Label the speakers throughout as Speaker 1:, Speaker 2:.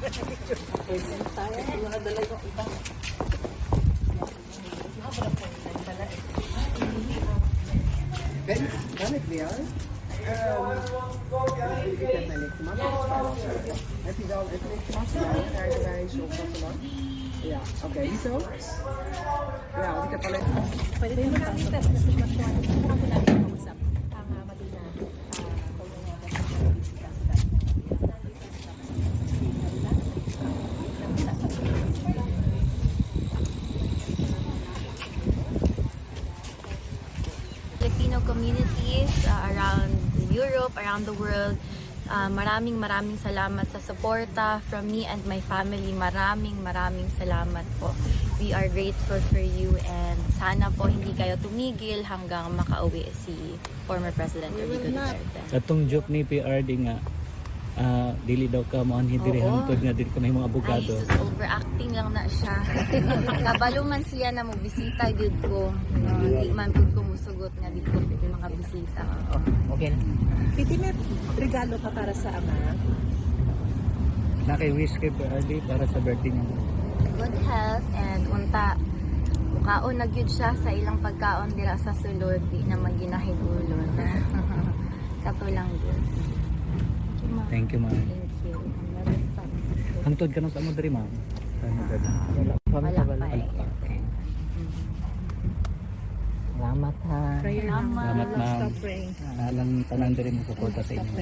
Speaker 1: Kan ik weer? Ik heb mij niks gemaakt. Heb je dan even niks gemaakt? Rijbewijs of wat dan ook? Ja, oké, niet zo? Ja, want ik heb alleen...
Speaker 2: Pwede din magpasok sa sitwasyon. Subukan ko natin mag-usap ang Madina.
Speaker 3: Filipino communities around Europe, around the world. Maraming salamat sa suporta from me and my family. Maraming salamat po. We are grateful for you and sana po hindi kayo tumigil hanggang makauwi si former President Rodrigo Duterte.
Speaker 4: Atong joke ni PRD nga dili daw ka mo anhi diri hangtod nga dili ka may mga abogado.
Speaker 3: Ay, sus, overacting lang na siya. Kabalo man siya na mo bisita gyud ko. Hindi man pud ko musugot nga dito makabisita.
Speaker 4: Okay na.
Speaker 2: Titinit, regalo ka para sa ama.
Speaker 4: Naki-wish kay PRD para sa birthday niya.
Speaker 3: Good health and unta mukaon na gyud siya sa ilang pagkaon dira sa sulod di na maginahigulon. Kato lang gyud.
Speaker 4: Thank you, ma'am.
Speaker 3: Thank you.
Speaker 4: Hangtod ka na sa mo diri, ma'am.
Speaker 3: Wala pa eh.
Speaker 4: Salamat ha. Salamat ma'am. Alang tanan diri mo suporta sa inyo.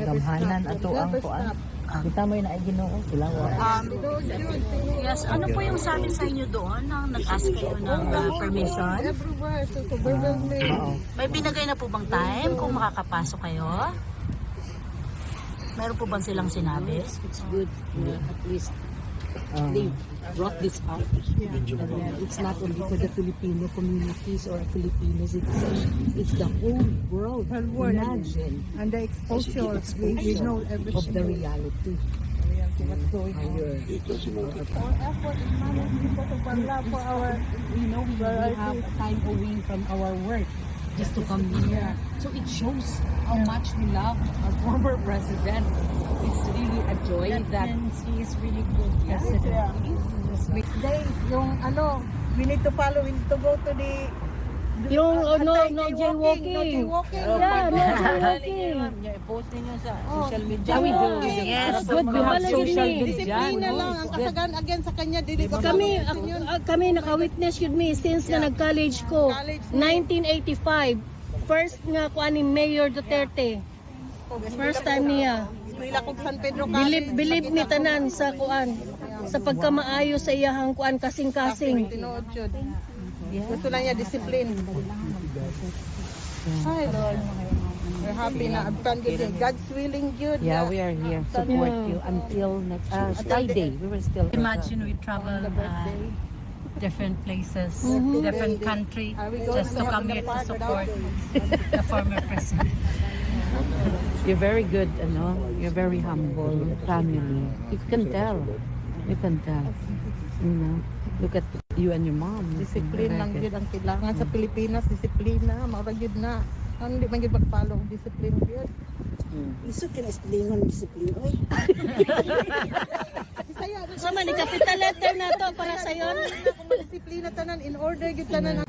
Speaker 5: Gamhanan ato ang kuan. Kita mo na Ginoo sila wa.
Speaker 2: Yes, ano po yung sabi sa inyo doon nang nag-ask kayo ng permission? May binigay na po bang time kung makakapasok kayo? Meron po bang silang sinabi?
Speaker 5: It's good at least they brought this out. It's not only for the Filipino communities or Filipinos, it's the whole world. Imagine.
Speaker 1: And the exposure, we know everything.
Speaker 5: Of the reality.
Speaker 1: What's going on? Our effort is not because of Allah for our,
Speaker 5: We have time away from our work just to come here. So it shows how much we love our former president. It's really a joy that
Speaker 2: He is really good.
Speaker 1: yeah. Days, yung ano, we need to follow, we need to go to the
Speaker 5: yung
Speaker 1: no jaywalking.
Speaker 5: Yeah, no jaywalking.
Speaker 2: Post ninyo sa
Speaker 1: social
Speaker 2: media.
Speaker 5: We do.
Speaker 3: Yes,
Speaker 5: Good. We have social media.
Speaker 1: Disiplina lang ang kasagan again sa kanya, dili ko
Speaker 6: Kami naka-witness yun mi since na nag-college ko. 1985. First nga ko ani Mayor Duterte. First time niya.
Speaker 1: Eskwela kog San Pedro College.
Speaker 6: Believe mi tanan sa kuan. Sa pagkamaayo sa iyahang kuan kasing-kasing.
Speaker 1: Tinuod yun. Gusto lang niya discipline. Hi Lord. We're happy na abtan good. God's willing good.
Speaker 5: Yeah, we are here. Support you until next Friday. We will still.
Speaker 2: Imagine we travel different places, different country, just to come here to support the former president.
Speaker 5: You're very good, you're very humble family. You can tell. You can tell. You know, look at you and your mom.
Speaker 1: Discipline lang yun ang kailangan sa Pilipinas. Disiplina, maurag yun na. Ano hindi man yun mag-follow ang discipline yun.
Speaker 5: Iso kina-explain ng disiplina. Oy.
Speaker 6: So man, capital letter na to para sa yon.
Speaker 1: Kung disiplina tanan, in order yun tanan.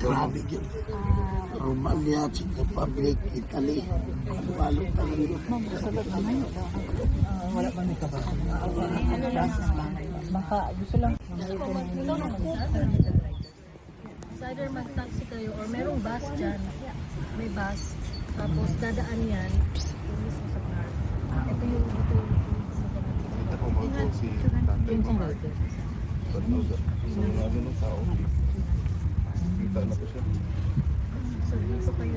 Speaker 7: Grabe yun. Romania, Czech Republic, Italy. Palo tayo.
Speaker 5: Wala ba may kabasa? Baka gusto lang.
Speaker 6: Either mag-taxi kayo or merong bus dyan. May bus. Tapos dadaan yan. Ito yung So, dito kayo.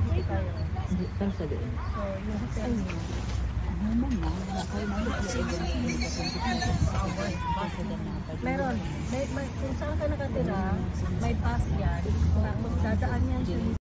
Speaker 6: Dito kayo.
Speaker 5: Saan sa doon?
Speaker 6: So, yung hotel niyo. Meron. Kung saan ka nakatira, may bus yan. Tapos dadaan yan siya